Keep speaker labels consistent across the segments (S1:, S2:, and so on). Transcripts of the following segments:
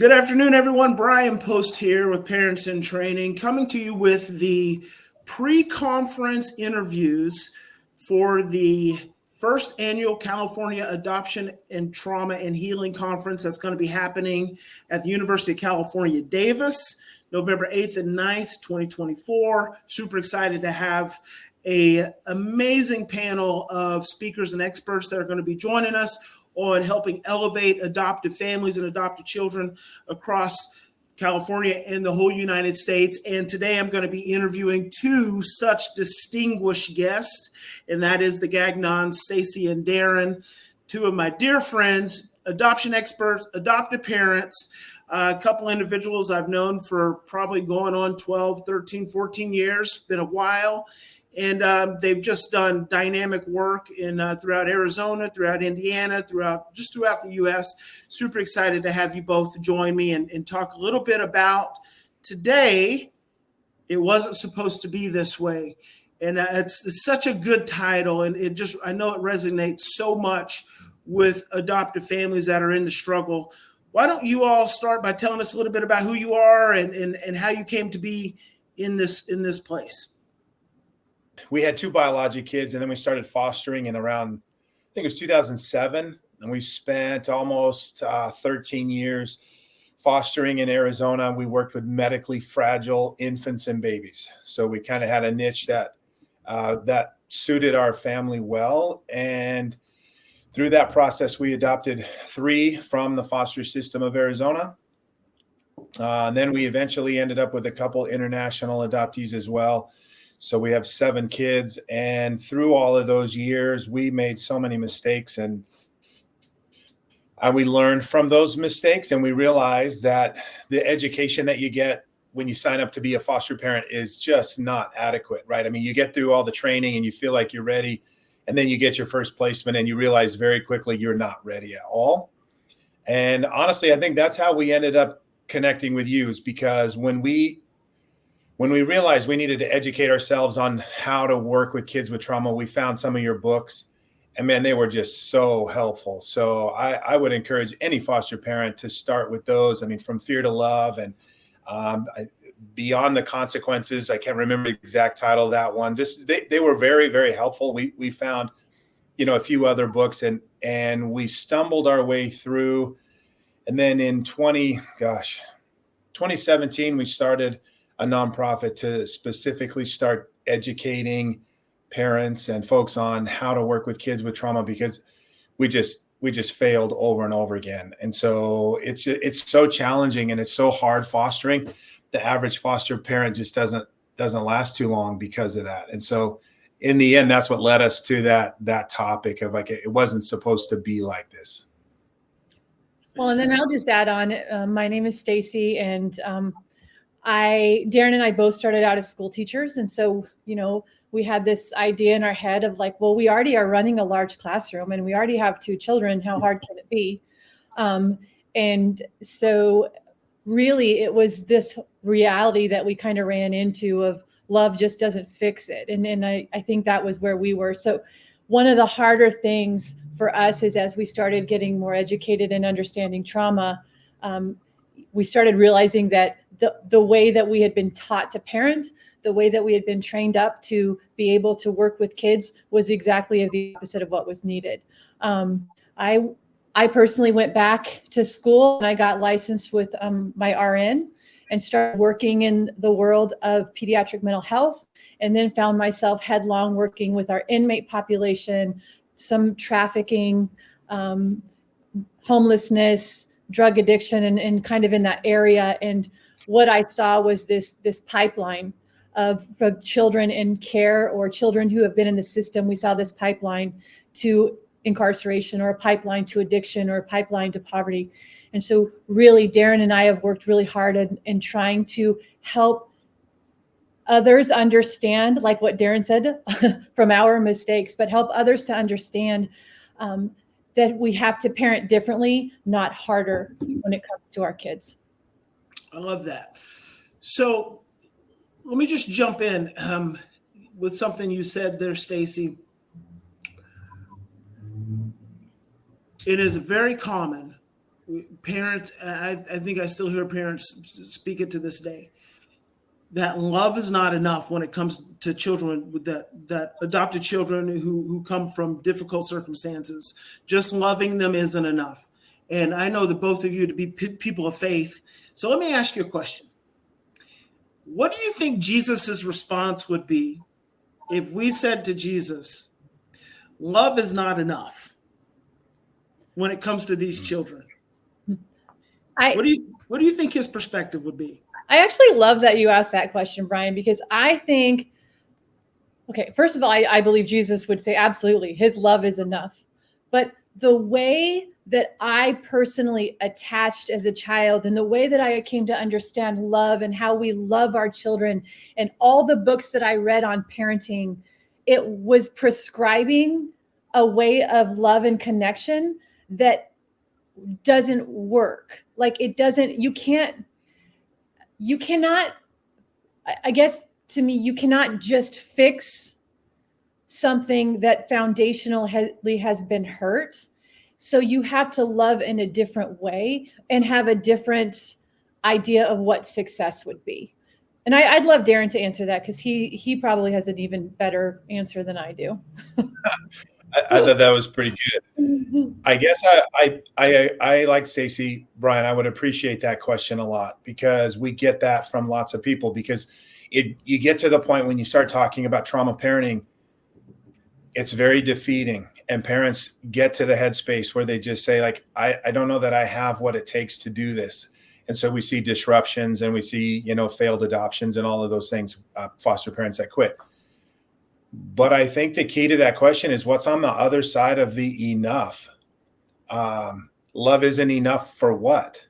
S1: Good afternoon, everyone. Bryan Post here with Parents in Training, coming to you with the pre-conference interviews for the first annual California Adoption and Trauma and Healing Conference that's going to be happening at the University of California, Davis, November 8th and 9th, 2024. Super excited to have an amazing panel of speakers and experts that are going to be joining us on helping elevate adoptive families and adopted children across California and the whole United States. And today I'm going to be interviewing two such distinguished guests, and that is the Gagnons, Stacey and Darren, two of my dear friends, adoption experts, adoptive parents, a couple individuals I've known for probably going on 12, 13, 14 years, been a while. And they've just done dynamic work in throughout Arizona, throughout Indiana, throughout the U.S. Super excited to have you both join me and talk a little bit about today. It wasn't supposed to be this way. And it's such a good title. And I know it resonates so much with adoptive families that are in the struggle. Why don't you all start by telling us a little bit about who you are and how you came to be in this place?
S2: We had two biologic kids, and then we started fostering in around, I think it was 2007. And we spent almost 13 years fostering in Arizona. We worked with medically fragile infants and babies. So we kind of had a niche that suited our family well. And through that process, we adopted 3 from the foster system of Arizona. And then we eventually ended up with a couple international adoptees as well. So we have 7 kids, and through all of those years, we made so many mistakes, and we learned from those mistakes, and we realized that the education that you get when you sign up to be a foster parent is just not adequate, right? I mean, you get through all the training and you feel like you're ready, and then you get your first placement and you realize very quickly you're not ready at all. And honestly, I think that's how we ended up connecting with you, is because when we realized we needed to educate ourselves on how to work with kids with trauma, we found some of your books, and man, they were just so helpful. So I would encourage any foster parent to start with those. I mean, From Fear to Love and Beyond the Consequences. I can't remember the exact title of that one. Just they were very, very helpful. We found, a few other books, and we stumbled our way through. And then in 2017, we started a nonprofit to specifically start educating parents and folks on how to work with kids with trauma, because we just failed over and over again. And so it's so challenging, and it's so hard fostering. The average foster parent just doesn't last too long because of that. And so in the end, that's what led us to that topic of, like, it wasn't supposed to be like this.
S3: Well, and then I'll just add on. My name is Stacey, and Darren and I both started out as school teachers. And so, we had this idea in our head of like, well, we already are running a large classroom and we already have 2 children. How hard can it be? And so really it was this reality that we kind of ran into of love just doesn't fix it. And I think that was where we were. So one of the harder things for us is, as we started getting more educated and understanding trauma, we started realizing that the way that we had been taught to parent, the way that we had been trained up to be able to work with kids, was exactly the opposite of what was needed. I personally went back to school and I got licensed with my RN and started working in the world of pediatric mental health, and then found myself headlong working with our inmate population, some trafficking, homelessness, drug addiction, and kind of in that area. And what I saw was this pipeline of children in care or children who have been in the system. We saw this pipeline to incarceration, or a pipeline to addiction, or a pipeline to poverty. And so really, Darren and I have worked really hard in trying to help others understand, like what Darren said, from our mistakes, but help others to understand that we have to parent differently, not harder, when it comes to our kids.
S1: I love that. So let me just jump in with something you said there, Stacey. It is very common parents, I think I still hear parents speak it to this day, that love is not enough when it comes to children that adopted children who come from difficult circumstances. Just loving them isn't enough. And I know that both of you to be people of faith. So let me ask you a question. What do you think Jesus's response would be if we said to Jesus, love is not enough when it comes to these children? What do you think his perspective would be?
S3: I actually love that you asked that question, Bryan, because I think, okay, first of all, I believe Jesus would say, absolutely, his love is enough. But the way that I personally attached as a child and the way that I came to understand love and how we love our children and all the books that I read on parenting, it was prescribing a way of love and connection that doesn't work. Like it doesn't, you cannot, I guess to me, you cannot just fix something that foundationally has been hurt. So you have to love in a different way and have a different idea of what success would be. And I'd love Darren to answer that because he probably has an even better answer than I do.
S2: I thought that was pretty good. I guess I like Stacey, Bryan. I would appreciate that question a lot because we get that from lots of people because you get to the point when you start talking about trauma parenting, it's very defeating. And parents get to the headspace where they just say, like, I don't know that I have what it takes to do this. And so we see disruptions and we see, failed adoptions and all of those things, foster parents that quit. But I think the key to that question is what's on the other side of the enough. Love isn't enough for what?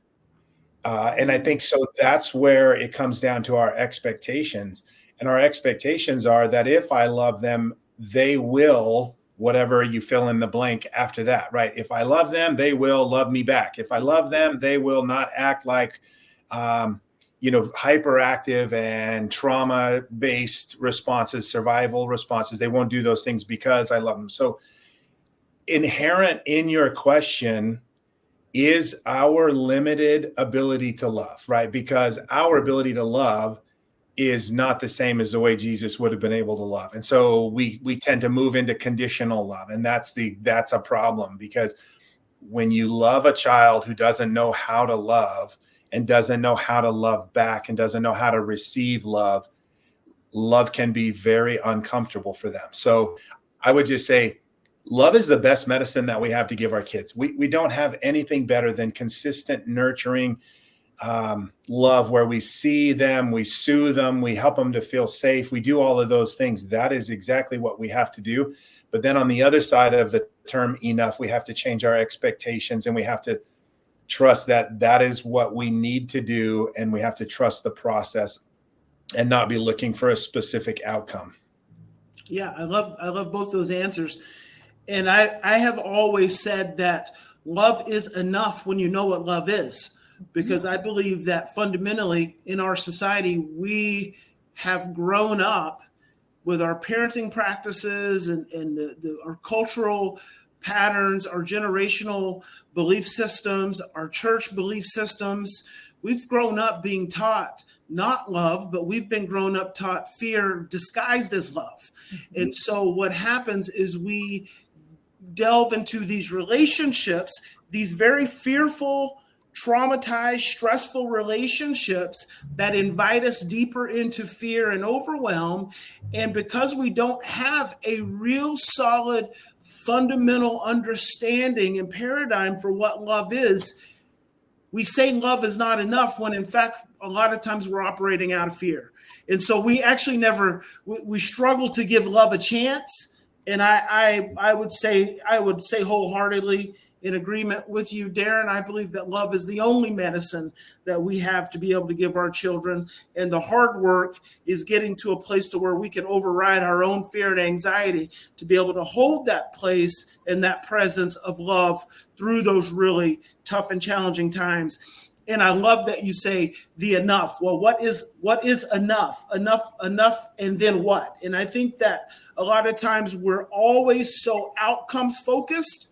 S2: And I think so that's where it comes down to our expectations. And our expectations are that if I love them, they will, whatever you fill in the blank after that, right? If I love them, they will love me back. If I love them, they will not act like, hyperactive and trauma-based responses, survival responses. They won't do those things because I love them. So inherent in your question is our limited ability to love, right? Because our ability to love is not the same as the way Jesus would have been able to love. And so we tend to move into conditional love. And that's a problem because when you love a child who doesn't know how to love and doesn't know how to love back and doesn't know how to receive love, love can be very uncomfortable for them. So I would just say love is the best medicine that we have to give our kids. We don't have anything better than consistent, nurturing love where we see them, we soothe them, we help them to feel safe. We do all of those things. That is exactly what we have to do. But then on the other side of the term enough, we have to change our expectations and we have to trust that is what we need to do. And we have to trust the process and not be looking for a specific outcome.
S1: Yeah, I love both those answers. And I have always said that love is enough when you know what love is. Because I believe that fundamentally in our society, we have grown up with our parenting practices and our cultural patterns, our generational belief systems, our church belief systems. We've grown up being taught not love, but we've been grown up taught fear disguised as love. Mm-hmm. And so what happens is we delve into these relationships, these very fearful, traumatized, stressful relationships that invite us deeper into fear and overwhelm. And because we don't have a real solid fundamental understanding and paradigm for what love is, we say love is not enough when in fact, a lot of times we're operating out of fear. And so we actually we struggle to give love a chance. And I would say wholeheartedly in agreement with you, Darren. I believe that love is the only medicine that we have to be able to give our children. And the hard work is getting to a place to where we can override our own fear and anxiety to be able to hold that place and that presence of love through those really tough and challenging times. And I love that you say the enough. Well, what is enough? Enough, and then what? And I think that a lot of times we're always so outcomes focused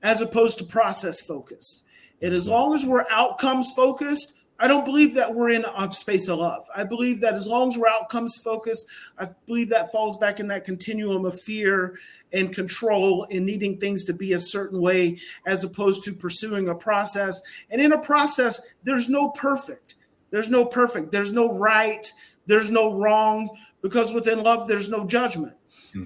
S1: as opposed to process focused. And as long as we're outcomes focused, I don't believe that we're in a space of love. I believe that as long as we're outcomes focused, I believe that falls back in that continuum of fear and control and needing things to be a certain way, as opposed to pursuing a process. And in a process, there's no perfect. There's no perfect. There's no right. There's no wrong, because within love, there's no judgment.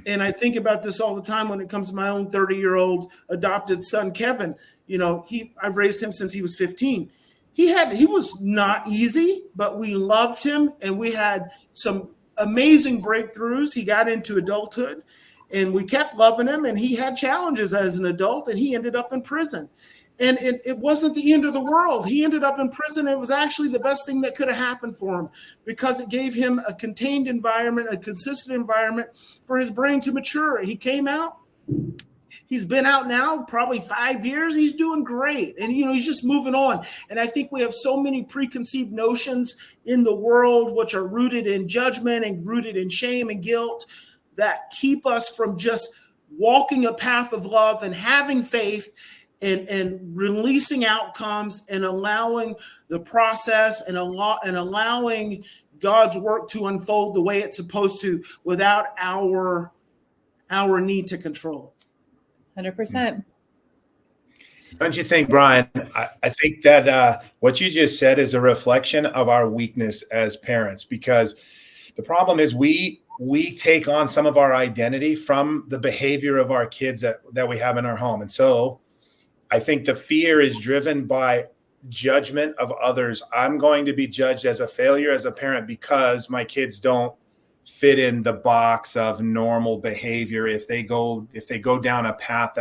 S1: And I think about this all the time when it comes to my own 30-year-old adopted son, Kevin. I've raised him since he was 15. He was not easy, but we loved him, and we had some amazing breakthroughs. He got into adulthood, and we kept loving him, and he had challenges as an adult, and he ended up in prison. And it wasn't the end of the world. He ended up in prison. It was actually the best thing that could have happened for him, because it gave him a contained environment, a consistent environment for his brain to mature. He came out. He's been out now probably 5 years. He's doing great. And, he's just moving on. And I think we have so many preconceived notions in the world, which are rooted in judgment and rooted in shame and guilt, that keep us from just walking a path of love and having faith and releasing outcomes and allowing the process and allowing God's work to unfold the way it's supposed to, without our need to control it.
S3: 100%.
S2: Don't you think, Bryan? I think that what you just said is a reflection of our weakness as parents, because the problem is we take on some of our identity from the behavior of our kids that we have in our home. And so I think the fear is driven by judgment of others. I'm going to be judged as a failure as a parent because my kids don't fit in the box of normal behavior if they go down a path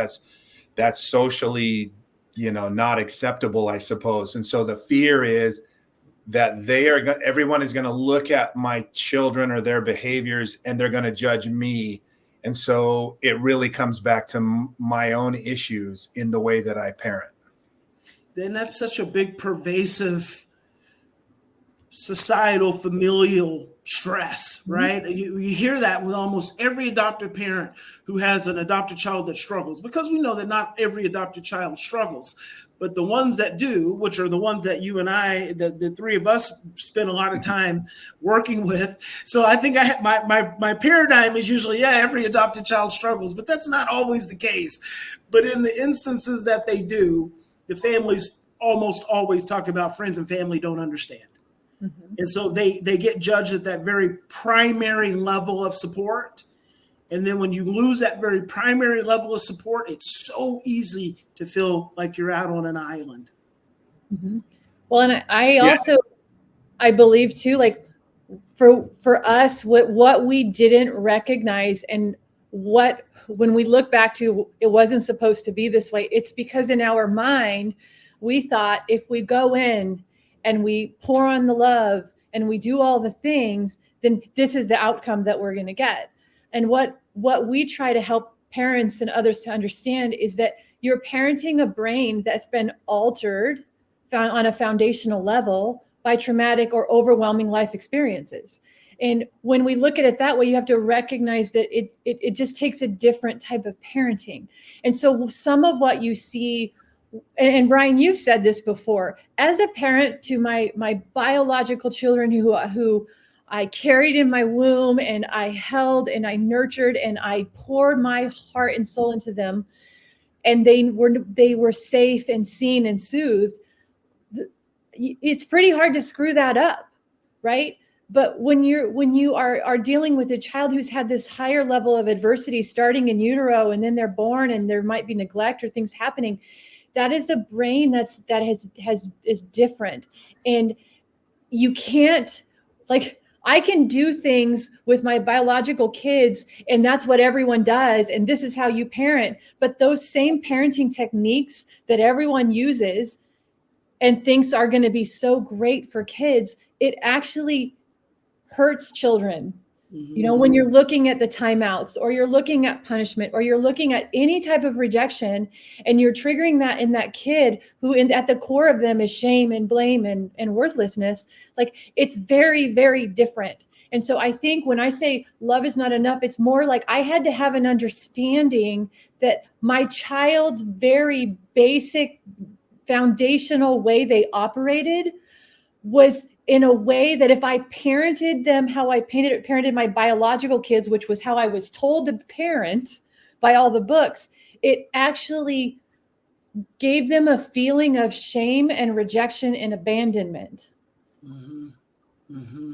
S2: that's socially not acceptable, I suppose. And so the fear is that everyone is going to look at my children or their behaviors, and they're going to judge me. And so it really comes back to my own issues in the way that I parent.
S1: Then that's such a big pervasive societal familial stress, right? You hear that with almost every adopted parent who has an adopted child that struggles, because we know that not every adopted child struggles, but the ones that do, which are the ones that you and I, the three of us, spend a lot of time working with. So I think my paradigm is usually, every adopted child struggles, but that's not always the case. But in the instances that they do, the families almost always talk about friends and family don't understand. Mm-hmm. And so they get judged at that very primary level of support. And then when you lose that very primary level of support, it's so easy to feel like you're out on an island.
S3: Mm-hmm. Well, and I also, I believe too, like for us, what we didn't recognize, and when we look back to, it wasn't supposed to be this way. It's because in our mind, we thought if we go in and we pour on the love and we do all the things, then this is the outcome that we're going to get. And what we try to help parents and others to understand is that you're parenting a brain that's been altered on a foundational level by traumatic or overwhelming life experiences. And when we look at it that way, you have to recognize that it just takes a different type of parenting. And so some of what you see, and Bryan, you've said this before, as a parent to my biological children who I carried in my womb and I held and I nurtured and I poured my heart and soul into them, and they were safe and seen and soothed, it's pretty hard to screw that up, right? But when you are dealing with a child who's had this higher level of adversity starting in utero, and then they're born and there might be neglect or things happening, that is a brain that is different. And you can't, like, I can do things with my biological kids, and that's what everyone does, and this is how you parent. But those same parenting techniques that everyone uses and thinks are going to be so great for kids, it actually hurts children. Mm-hmm. You know, when you're looking at the timeouts, or you're looking at punishment, or you're looking at any type of rejection, and you're triggering that in that kid who at the core of them is shame and blame and worthlessness, like, it's very, very different. And so I think when I say love is not enough, it's more like I had to have an understanding that my child's very basic foundational way they operated was in a way that if I parented them how I parented my biological kids, which was how I was told to parent by all the books, it actually gave them a feeling of shame and rejection and abandonment.
S1: Mm-hmm. Mm-hmm.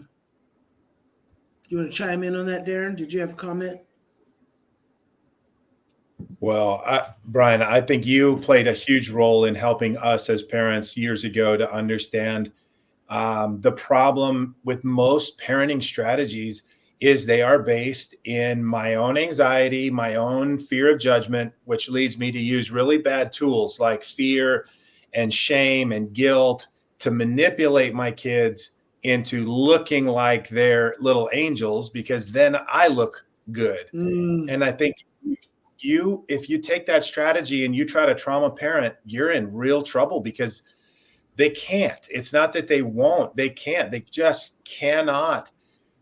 S1: You want to chime in on that, Darren? Did you have a comment?
S2: Well, Bryan, I think you played a huge role in helping us as parents years ago to understand the problem with most parenting strategies is they are based in my own anxiety, my own fear of judgment, which leads me to use really bad tools like fear and shame and guilt to manipulate my kids into looking like they're little angels, because then I look good. And I think if you take that strategy and you try to trauma parent, you're in real trouble, because they can't. It's not that they won't. They can't. They just cannot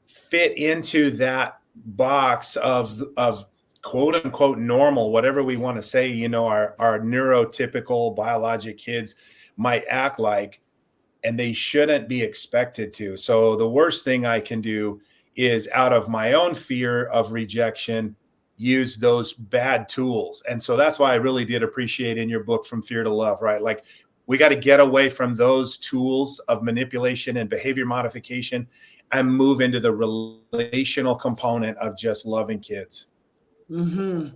S2: fit into that box of quote unquote normal, whatever we want to say, our neurotypical biologic kids might act like, and they shouldn't be expected to. So the worst thing I can do is, out of my own fear of rejection, use those bad tools. And so that's why I really did appreciate in your book, From Fear to Love, right? Like, we got to get away from those tools of manipulation and behavior modification and move into the relational component of just loving kids.
S1: Mm-hmm.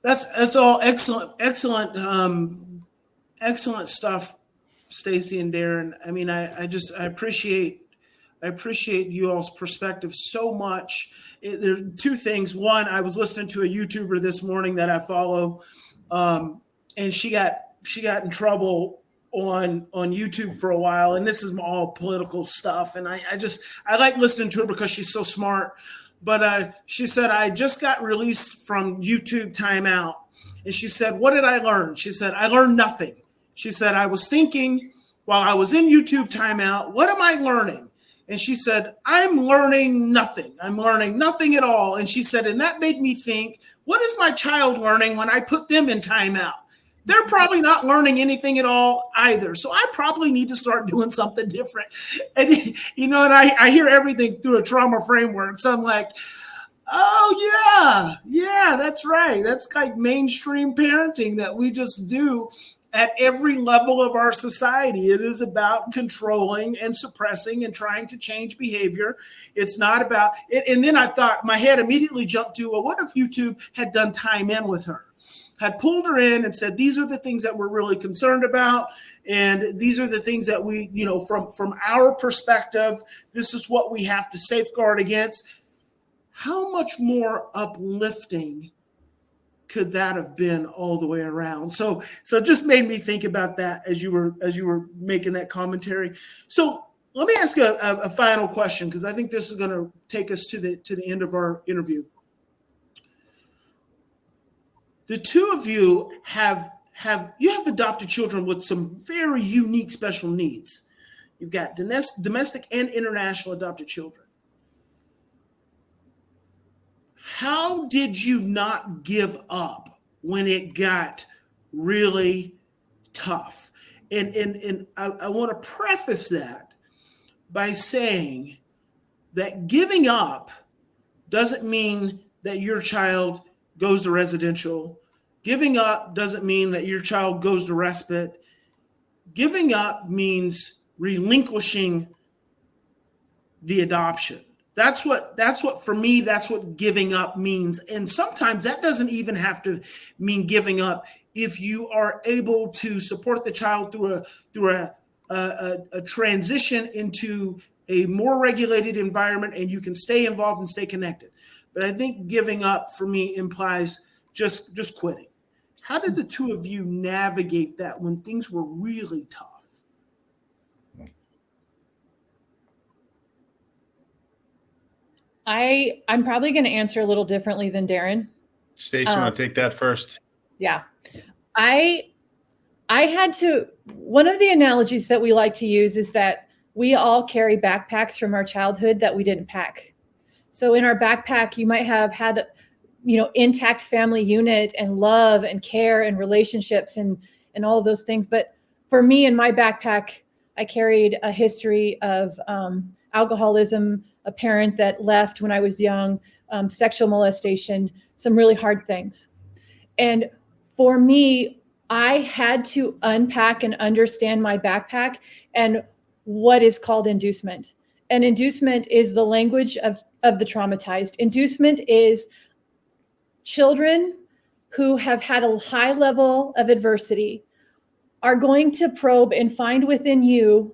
S1: That's all excellent stuff, Stacey and Darren. I mean, I appreciate you all's perspective so much. There are two things. One, I was listening to a YouTuber this morning that I follow, and she got in trouble on YouTube for a while, and this is all political stuff. And I like listening to her because she's so smart. But she said, I just got released from YouTube timeout. And she said, what did I learn? She said, I learned nothing. She said, I was thinking while I was in YouTube timeout, what am I learning? And she said, I'm learning nothing. I'm learning nothing at all. And she said, and that made me think, what is my child learning when I put them in timeout? They're probably not learning anything at all either. So I probably need to start doing something different. And, and I hear everything through a trauma framework. So I'm like, oh, yeah, that's right. That's like mainstream parenting that we just do at every level of our society. It is about controlling and suppressing and trying to change behavior. It's not about it. And then I thought, my head immediately jumped to, well, what if YouTube had done time in with her? Had pulled her in and said, these are the things that we're really concerned about. And these are the things that we, from our perspective, this is what we have to safeguard against. How much more uplifting could that have been all the way around? So it just made me think about that as you were making that commentary. So let me ask a final question, because I think this is going to take us to the end of our interview. The two of you have adopted children with some very unique special needs. You've got domestic and international adopted children. How did you not give up when it got really tough? And I want to preface that by saying that giving up doesn't mean that your child goes to residential. Giving up doesn't mean that your child goes to respite. Giving up means relinquishing the adoption. That's what for me, that's what giving up means. And sometimes that doesn't even have to mean giving up if you are able to support the child through a transition into a more regulated environment, and you can stay involved and stay connected. But I think giving up for me implies just quitting. How did the two of you navigate that when things were really tough?
S3: I'm probably going to answer a little differently than Darren.
S2: Stacey, you want to take that first?
S3: Yeah. I had to, one of the analogies that we like to use is that we all carry backpacks from our childhood that we didn't pack. So in our backpack, you might have had, intact family unit and love and care and relationships and all of those things. But for me in my backpack, I carried a history of alcoholism, a parent that left when I was young, sexual molestation, some really hard things. And for me, I had to unpack and understand my backpack and what is called inducement. And inducement is the language of the traumatized. Inducement is children who have had a high level of adversity are going to probe and find within you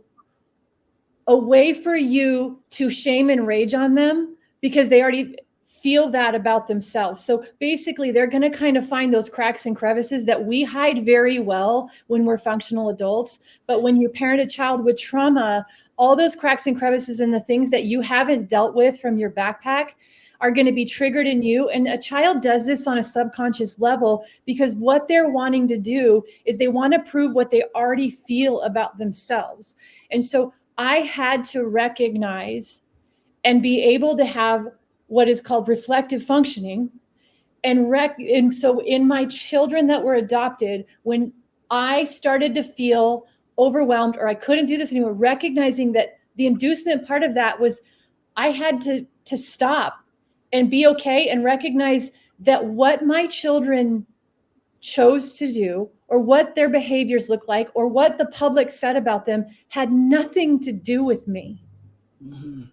S3: a way for you to shame and rage on them because they already feel that about themselves. So basically, they're going to kind of find those cracks and crevices that we hide very well when we're functional adults. But when you parent a child with trauma, all those cracks and crevices and the things that you haven't dealt with from your backpack are going to be triggered in you. And a child does this on a subconscious level because what they're wanting to do is they want to prove what they already feel about themselves. And so I had to recognize and be able to have what is called reflective functioning. And so in my children that were adopted, when I started to feel overwhelmed or I couldn't do this anymore, recognizing that the inducement part of that was I had to stop and be okay and recognize that what my children chose to do or what their behaviors look like or what the public said about them had nothing to do with me. Mm-hmm.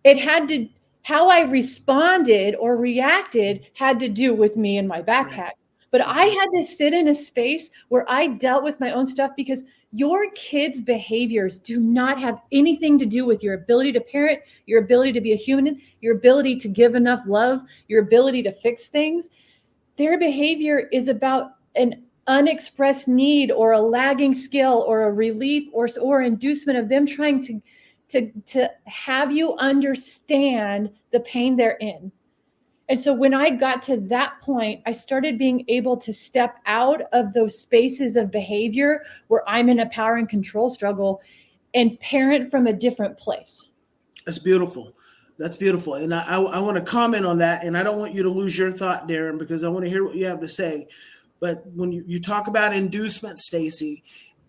S3: It had to, how I responded or reacted had to do with me and my backpack. Right. But I had to sit in a space where I dealt with my own stuff because your kids' behaviors do not have anything to do with your ability to parent, your ability to be a human, your ability to give enough love, your ability to fix things. Their behavior is about an unexpressed need or a lagging skill or a relief or inducement of them trying to have you understand the pain they're in. And so when I got to that point, I started being able to step out of those spaces of behavior where I'm in a power and control struggle and parent from a different place.
S1: That's beautiful. That's beautiful. And I want to comment on that. And I don't want you to lose your thought, Darren, because I want to hear what you have to say. But when you talk about inducement, Stacey,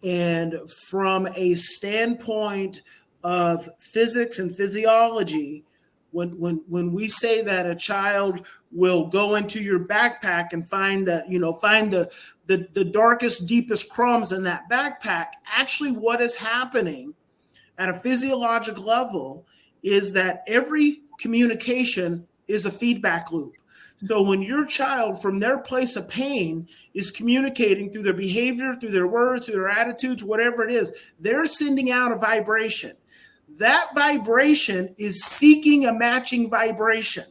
S1: and from a standpoint of physics and physiology, when we say that a child will go into your backpack and find the darkest, deepest crumbs in that backpack, actually what is happening at a physiological level is that every communication is a feedback loop. So when your child from their place of pain is communicating through their behavior, through their words, through their attitudes, whatever it is, they're sending out a vibration. That vibration is seeking a matching vibration.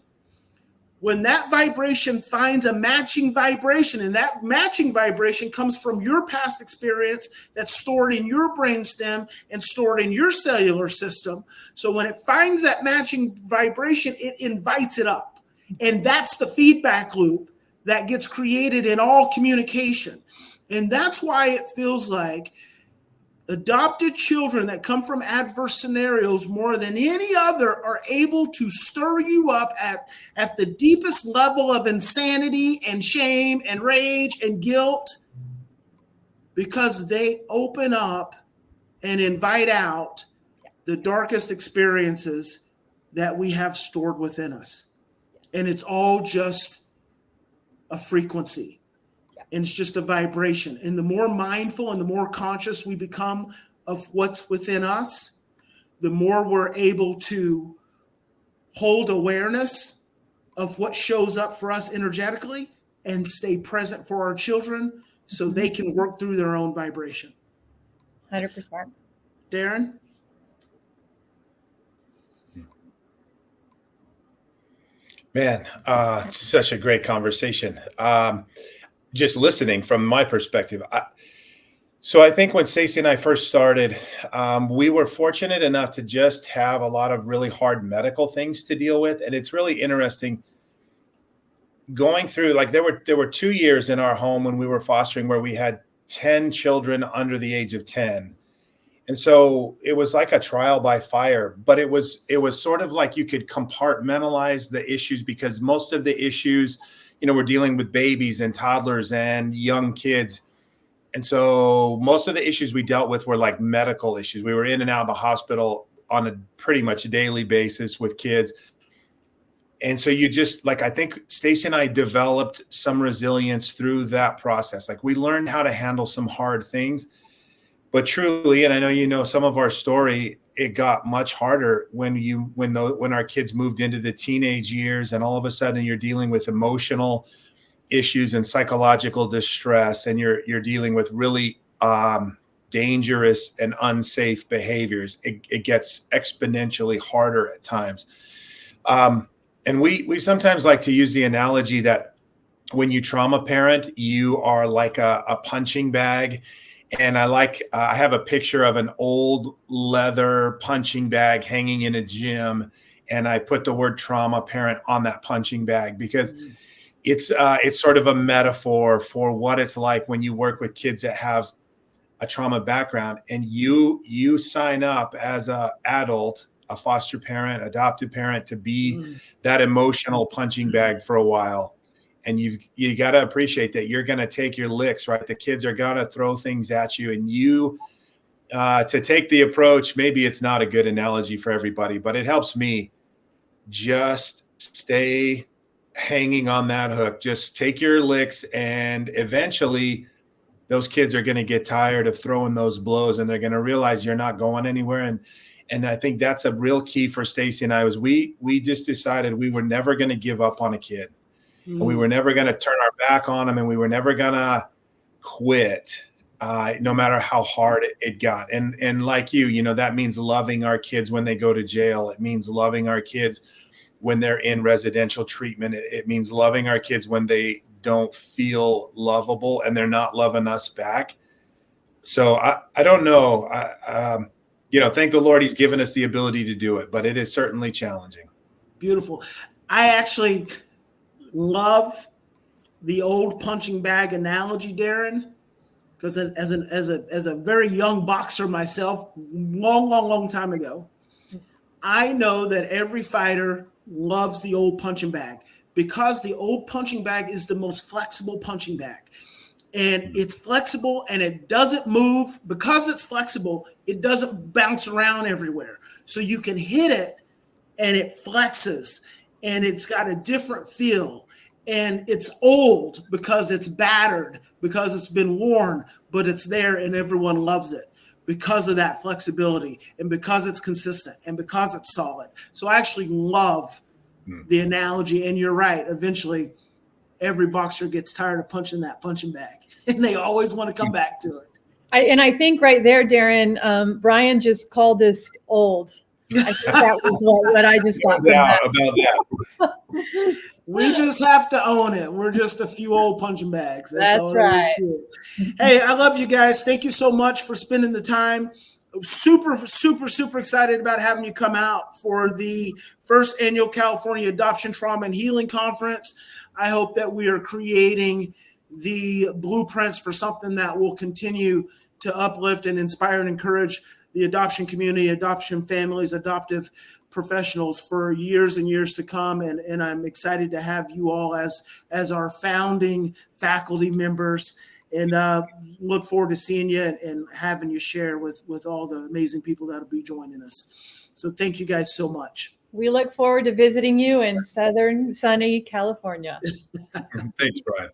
S1: When that vibration finds a matching vibration, and that matching vibration comes from your past experience that's stored in your brainstem and stored in your cellular system. So when it finds that matching vibration, it invites it up. And that's the feedback loop that gets created in all communication. And that's why it feels like adopted children that come from adverse scenarios more than any other are able to stir you up at the deepest level of insanity and shame and rage and guilt because they open up and invite out the darkest experiences that we have stored within us. And it's all just a frequency. And it's just a vibration. And the more mindful and the more conscious we become of what's within us, the more we're able to hold awareness of what shows up for us energetically and stay present for our children so they can work through their own vibration.
S3: 100%.
S1: Darren?
S2: Man, such a great conversation. Just listening from my perspective. So I think when Stacey and I first started, we were fortunate enough to just have a lot of really hard medical things to deal with. And it's really interesting going through, like there were 2 years in our home when we were fostering where we had 10 children under the age of 10. And so it was like a trial by fire, but it was sort of like you could compartmentalize the issues because most of the issues, we're dealing with babies and toddlers and young kids. And so most of the issues we dealt with were like medical issues. We were in and out of the hospital on a pretty much daily basis with kids. And so you just like, I think Stacey and I developed some resilience through that process. Like we learned how to handle some hard things, but truly, and I know, you know, some of our story, it got much harder when our kids moved into the teenage years, and all of a sudden you're dealing with emotional issues and psychological distress, and you're dealing with really dangerous and unsafe behaviors. It gets exponentially harder at times. And we sometimes like to use the analogy that when you trauma parent, you are like a punching bag. And I have a picture of an old leather punching bag hanging in a gym. And I put the word trauma parent on that punching bag because it's sort of a metaphor for what it's like when you work with kids that have a trauma background, and you sign up as an adult, a foster parent, adoptive parent, to be that emotional punching bag for a while. And you got to appreciate that you're going to take your licks, right? The kids are going to throw things at you, and you to take the approach. Maybe it's not a good analogy for everybody, but it helps me just stay hanging on that hook. Just take your licks, and eventually those kids are going to get tired of throwing those blows, and they're going to realize you're not going anywhere. And I think that's a real key for Stacey and I. Was we just decided we were never going to give up on a kid. And we were never going to turn our back on them, and we were never going to quit, no matter how hard it got. And like you know, that means loving our kids when they go to jail. It means loving our kids when they're in residential treatment. It means loving our kids when they don't feel lovable and they're not loving us back. So I don't know. You know, thank the Lord he's given us the ability to do it, but it is certainly challenging.
S1: Beautiful. I actually love the old punching bag analogy, Darren, because as a very young boxer myself, long time ago, I know that every fighter loves the old punching bag because the old punching bag is the most flexible punching bag. And it's flexible and it doesn't move. Because it's flexible, it doesn't bounce around everywhere. So you can hit it and it flexes and it's got a different feel. And it's old because it's battered, because it's been worn, but it's there and everyone loves it because of that flexibility and because it's consistent and because it's solid. So I actually love the analogy. And you're right. Eventually, every boxer gets tired of punching that punching bag and they always want to come back to it.
S3: I think right there, Darren, Bryan just called this old. I think that was what I just got from that.
S2: About that.
S1: We just have to own it. We're just a few old punching bags.
S3: That's
S1: all
S3: right.
S1: there is to it. Hey, I love you guys. Thank you so much for spending the time. Super excited about having you come out for the first annual California Adoption, Trauma, and Healing Conference. I hope that we are creating the blueprints for something that will continue to uplift and inspire and encourage the adoption community, adoption families, adoptive professionals for years and years to come. And I'm excited to have you all as our founding faculty members, and look forward to seeing you and having you share with all the amazing people that'll be joining us. So thank you guys so much.
S3: We look forward to visiting you in southern sunny California.
S2: Thanks, Bryan.